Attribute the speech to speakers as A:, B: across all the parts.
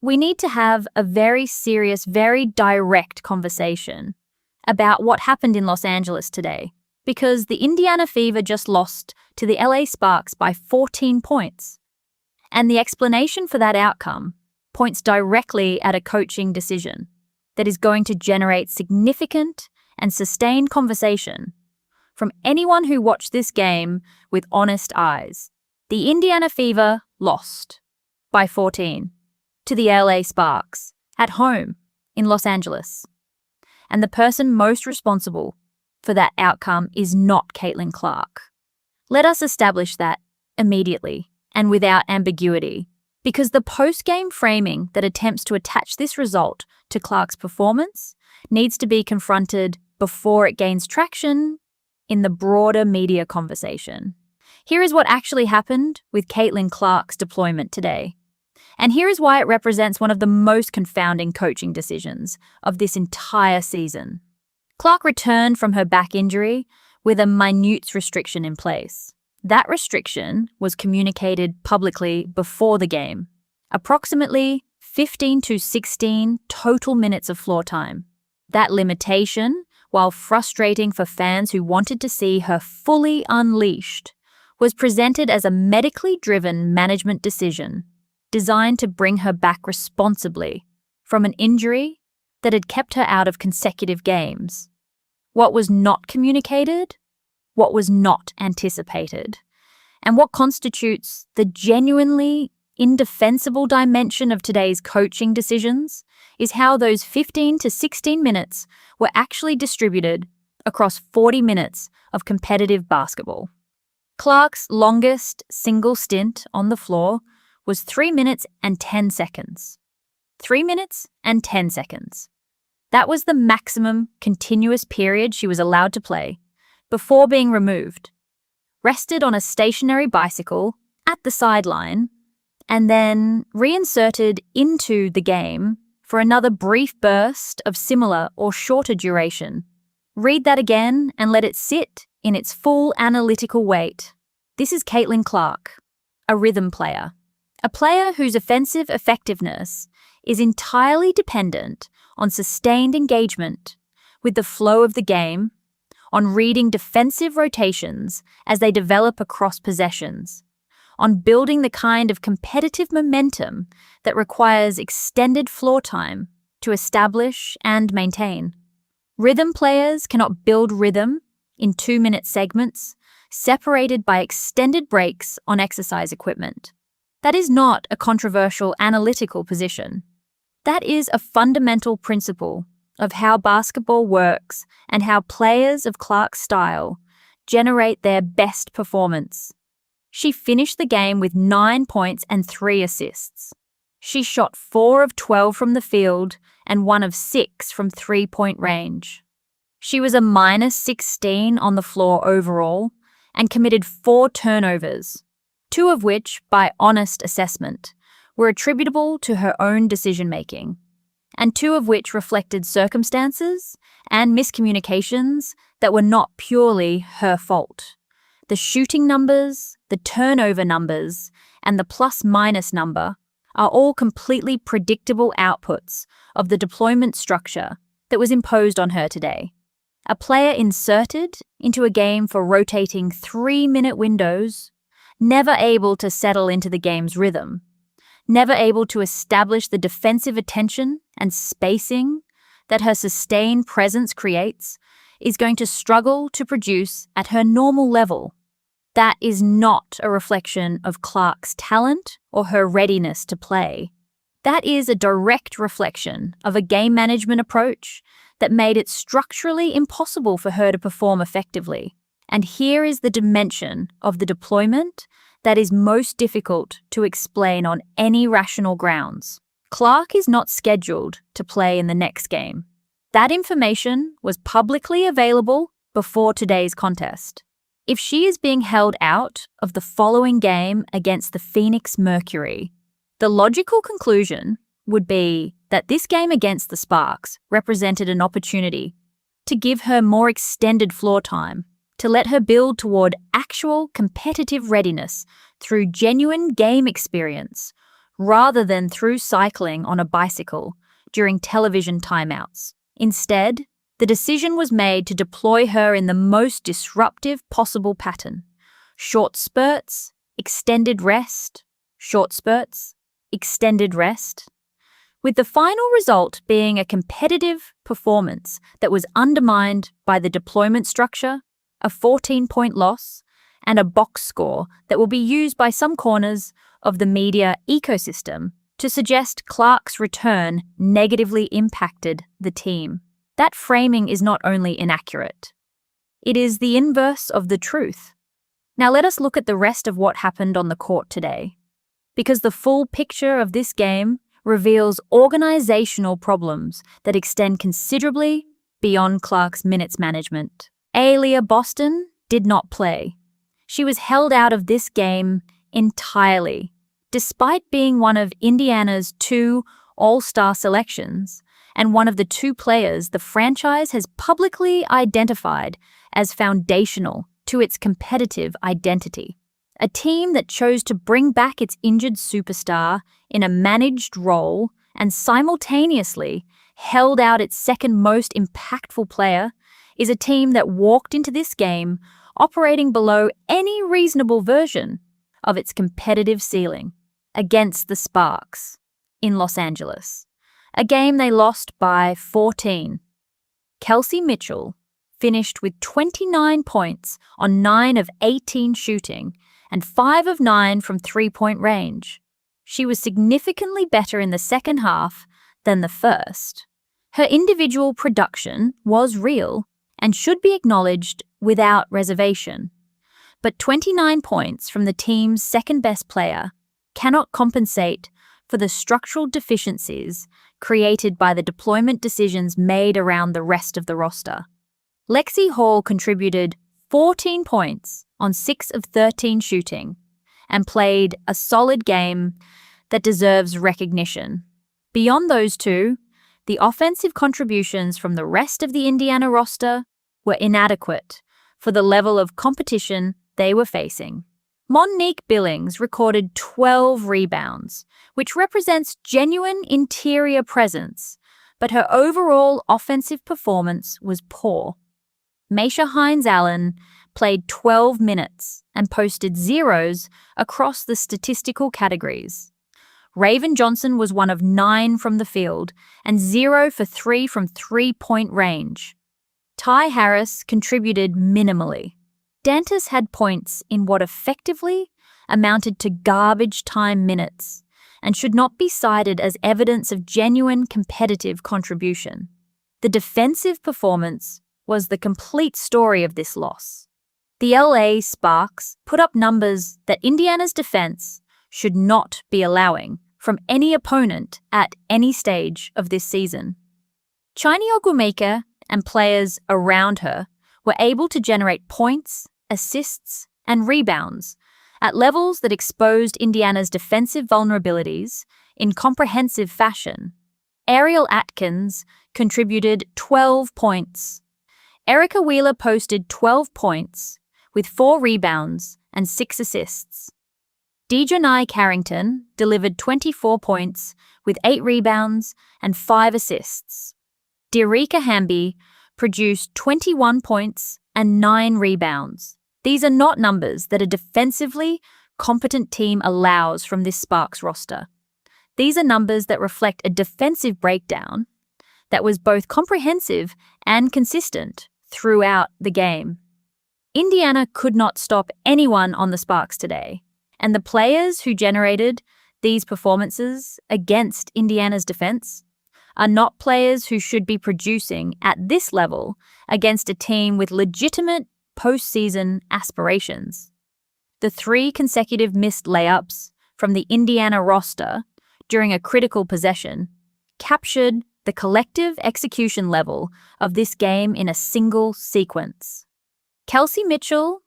A: We need to have a very serious, very direct conversation about what happened in Los Angeles today, because the Indiana Fever just lost to the LA Sparks by 14 points. And the explanation for that outcome points directly at a coaching decision that is going to generate significant and sustained conversation from anyone who watched this game with honest eyes. The Indiana Fever lost by 14 to the LA Sparks at home in Los Angeles. And the person most responsible for that outcome is not Caitlin Clark. Let us establish that immediately and without ambiguity, because the post-game framing that attempts to attach this result to Clark's performance needs to be confronted before it gains traction in the broader media conversation. Here is what actually happened with Caitlin Clark's deployment today. And here is why it represents one of the most confounding coaching decisions of this entire season. Clark returned from her back injury with a minute restriction in place. That restriction was communicated publicly before the game. Approximately 15 to 16 total minutes of floor time. That limitation, while frustrating for fans who wanted to see her fully unleashed, was presented as a medically driven management decision designed to bring her back responsibly from an injury that had kept her out of consecutive games. What was not communicated, what was not anticipated, and what constitutes the genuinely indefensible dimension of today's coaching decisions is how those 15 to 16 minutes were actually distributed across 40 minutes of competitive basketball. Clark's longest single stint on the floor was 3 minutes and 10 seconds. 3 minutes and 10 seconds. That was the maximum continuous period she was allowed to play before being removed, rested on a stationary bicycle at the sideline, and then reinserted into the game for another brief burst of similar or shorter duration. Read that again and let it sit in its full analytical weight. This is Caitlin Clark, a rhythm player. A player whose offensive effectiveness is entirely dependent on sustained engagement with the flow of the game, on reading defensive rotations as they develop across possessions, on building the kind of competitive momentum that requires extended floor time to establish and maintain. Rhythm players cannot build rhythm in 2-minute segments separated by extended breaks on exercise equipment. That is not a controversial analytical position. That is a fundamental principle of how basketball works and how players of Clark's style generate their best performance. She finished the game with 9 points and 3 assists. She shot 4 of 12 from the field and 1 of 6 from three-point range. She was a -16 on the floor overall and committed 4 turnovers, 2 of which, by honest assessment, were attributable to her own decision-making, and 2 of which reflected circumstances and miscommunications that were not purely her fault. The shooting numbers, the turnover numbers, and the plus-minus number are all completely predictable outputs of the deployment structure that was imposed on her today. A player inserted into a game for rotating 3-minute windows, never able to settle into the game's rhythm, never able to establish the defensive attention and spacing that her sustained presence creates, is going to struggle to produce at her normal level. That is not a reflection of Clark's talent or her readiness to play. That is a direct reflection of a game management approach that made it structurally impossible for her to perform effectively. And here is the dimension of the deployment that is most difficult to explain on any rational grounds. Clark is not scheduled to play in the next game. That information was publicly available before today's contest. If she is being held out of the following game against the Phoenix Mercury, the logical conclusion would be that this game against the Sparks represented an opportunity to give her more extended floor time, to let her build toward actual competitive readiness through genuine game experience, rather than through cycling on a bicycle during television timeouts. Instead, the decision was made to deploy her in the most disruptive possible pattern: short spurts, extended rest, short spurts, extended rest, with the final result being a competitive performance that was undermined by the deployment structure, a 14-point loss, and a box score that will be used by some corners of the media ecosystem to suggest Clark's return negatively impacted the team. That framing is not only inaccurate, it is the inverse of the truth. Now let us look at the rest of what happened on the court today, because the full picture of this game reveals organizational problems that extend considerably beyond Clark's minutes management. Aaliyah Boston did not play. She was held out of this game entirely, despite being one of Indiana's 2 All-Star selections and one of the 2 players the franchise has publicly identified as foundational to its competitive identity. A team that chose to bring back its injured superstar in a managed role and simultaneously held out its second most impactful player is a team that walked into this game operating below any reasonable version of its competitive ceiling against the Sparks in Los Angeles, a game they lost by 14. Kelsey Mitchell finished with 29 points on 9 of 18 shooting and 5 of 9 from three-point range. She was significantly better in the second half than the first. Her individual production was real and should be acknowledged without reservation. But 29 points from the team's second-best player cannot compensate for the structural deficiencies created by the deployment decisions made around the rest of the roster. Lexi Hall contributed 14 points on 6 of 13 shooting and played a solid game that deserves recognition. Beyond those 2, the offensive contributions from the rest of the Indiana roster were inadequate for the level of competition they were facing. Monique Billings recorded 12 rebounds, which represents genuine interior presence, but her overall offensive performance was poor. Maisha Hines-Allen played 12 minutes and posted zeros across the statistical categories. Raven Johnson was 1 of 9 from the field and 0 for 3 from three-point range. Ty Harris contributed minimally. Dantas had points in what effectively amounted to garbage time minutes and should not be cited as evidence of genuine competitive contribution. The defensive performance was the complete story of this loss. The LA Sparks put up numbers that Indiana's defense should not be allowing from any opponent at any stage of this season. Chini Ogwumike and players around her were able to generate points, assists, and rebounds at levels that exposed Indiana's defensive vulnerabilities in comprehensive fashion. Ariel Atkins contributed 12 points. Erica Wheeler posted 12 points with 4 rebounds and 6 assists. Dejanai Carrington delivered 24 points with 8 rebounds and 5 assists. Dearica Hamby produced 21 points and 9 rebounds. These are not numbers that a defensively competent team allows from this Sparks roster. These are numbers that reflect a defensive breakdown that was both comprehensive and consistent throughout the game. Indiana could not stop anyone on the Sparks today, and the players who generated these performances against Indiana's defense are not players who should be producing at this level against a team with legitimate postseason aspirations. The 3 consecutive missed layups from the Indiana roster during a critical possession captured the collective execution level of this game in a single sequence. Kelsey Mitchell,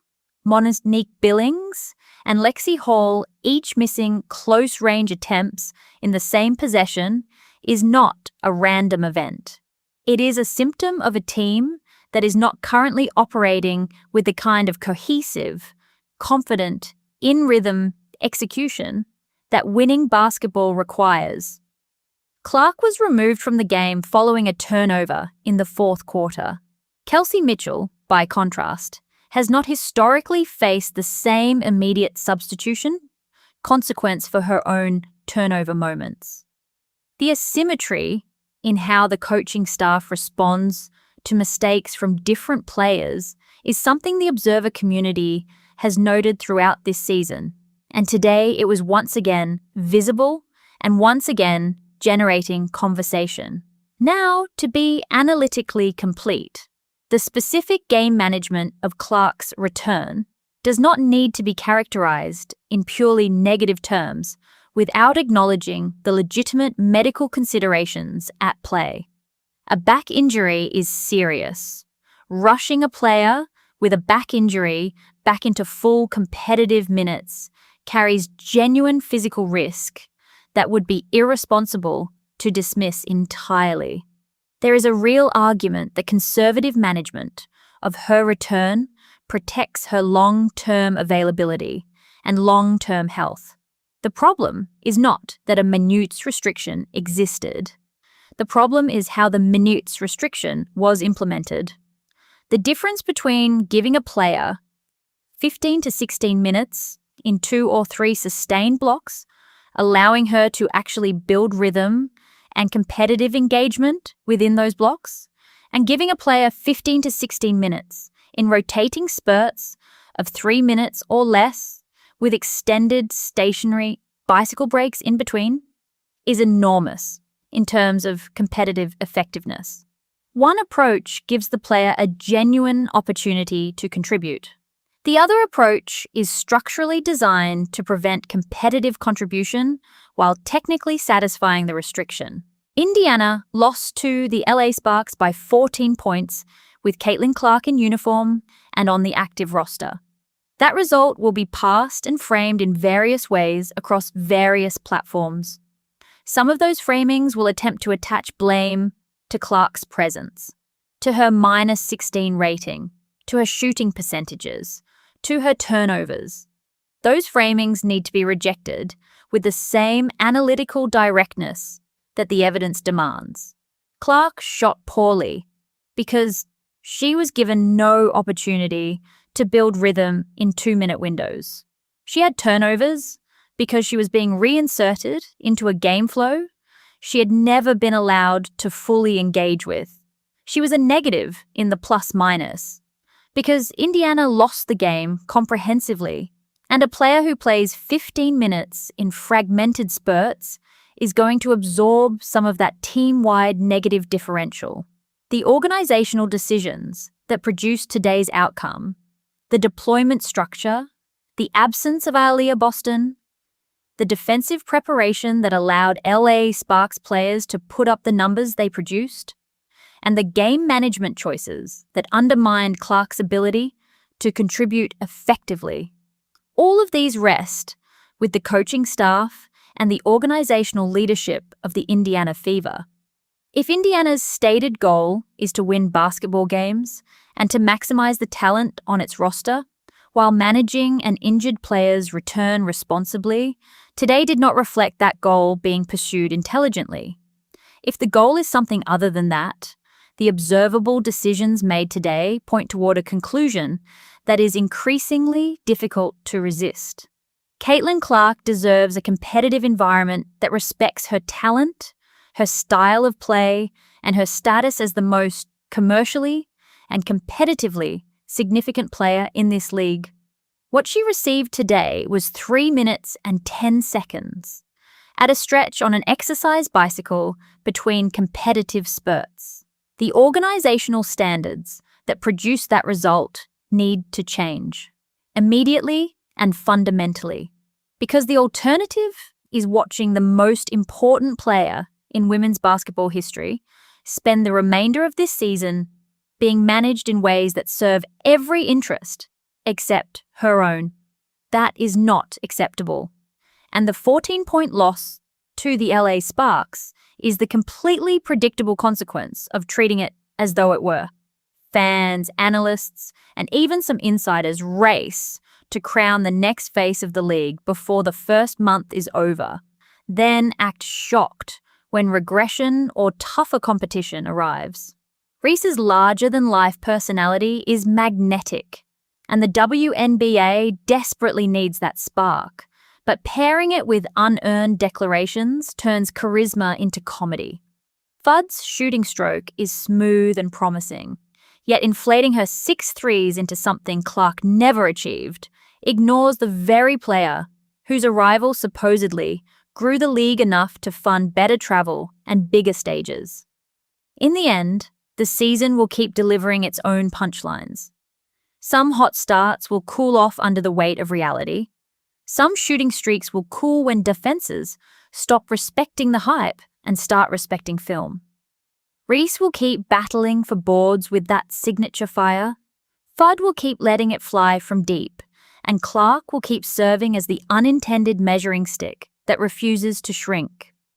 A: Monique Billings, and Lexi Hall each missing close-range attempts in the same possession is not a random event. It is a symptom of a team that is not currently operating with the kind of cohesive, confident, in-rhythm execution that winning basketball requires. Clark was removed from the game following a turnover in the fourth quarter. Kelsey Mitchell, by contrast, has not historically faced the same immediate substitution consequence for her own turnover moments. The asymmetry in how the coaching staff responds to mistakes from different players is something the observer community has noted throughout this season, and today it was once again visible and once again generating conversation. Now, to be analytically complete, the specific game management of Clark's return does not need to be characterized in purely negative terms without acknowledging the legitimate medical considerations at play. A back injury is serious. Rushing a player with a back injury back into full competitive minutes carries genuine physical risk that would be irresponsible to dismiss entirely. There is a real argument that conservative management of her return protects her long-term availability and long-term health. The problem is not that a minutes restriction existed. The problem is how the minutes restriction was implemented. The difference between giving a player 15 to 16 minutes in 2 or 3 sustained blocks, allowing her to actually build rhythm and competitive engagement within those blocks, and giving a player 15 to 16 minutes in rotating spurts of 3 minutes or less with extended stationary bicycle breaks in between is enormous in terms of competitive effectiveness. One approach gives the player a genuine opportunity to contribute. The other approach is structurally designed to prevent competitive contribution while technically satisfying the restriction. Indiana lost to the LA Sparks by 14 points with Caitlin Clark in uniform and on the active roster. That result will be passed and framed in various ways across various platforms. Some of those framings will attempt to attach blame to Clark's presence, to her -16 rating, to her shooting percentages, to her turnovers. Those framings need to be rejected with the same analytical directness that the evidence demands. Clark shot poorly because she was given no opportunity to build rhythm in 2-minute windows. She had turnovers because she was being reinserted into a game flow she had never been allowed to fully engage with. She was a negative in the plus-minus because Indiana lost the game comprehensively, and a player who plays 15 minutes in fragmented spurts is going to absorb some of that team-wide negative differential. The organizational decisions that produced today's outcome, the deployment structure, the absence of Aaliyah Boston, the defensive preparation that allowed LA Sparks players to put up the numbers they produced, and the game management choices that undermined Clark's ability to contribute effectively. All of these rest with the coaching staff and the organizational leadership of the Indiana Fever. If Indiana's stated goal is to win basketball games and to maximize the talent on its roster, while managing an injured player's return responsibly, today did not reflect that goal being pursued intelligently. If the goal is something other than that, the observable decisions made today point toward a conclusion that is increasingly difficult to resist. Caitlin Clark deserves a competitive environment that respects her talent, her style of play, and her status as the most commercially and competitively significant player in this league. What she received today was 3 minutes and 10 seconds at a stretch on an exercise bicycle between competitive spurts. The organizational standards that produce that result need to change immediately and fundamentally, because the alternative is watching the most important player in women's basketball history spend the remainder of this season being managed in ways that serve every interest except her own. That is not acceptable. And the 14-point loss to the LA Sparks is the completely predictable consequence of treating it as though it were. Fans, analysts, and even some insiders race to crown the next face of the league before the first month is over, then act shocked when regression or tougher competition arrives. Reece's larger-than-life personality is magnetic, and the WNBA desperately needs that spark, but pairing it with unearned declarations turns charisma into comedy. Fudd's shooting stroke is smooth and promising, yet inflating her 6 threes into something Clark never achieved ignores the very player whose arrival supposedly grew the league enough to fund better travel and bigger stages. In the end, the season will keep delivering its own punchlines. Some hot starts will cool off under the weight of reality. Some shooting streaks will cool when defenses stop respecting the hype and start respecting film. Reece will keep battling for boards with that signature fire. Fudd will keep letting it fly from deep, and Clark will keep serving as the unintended measuring stick that refuses to shrink.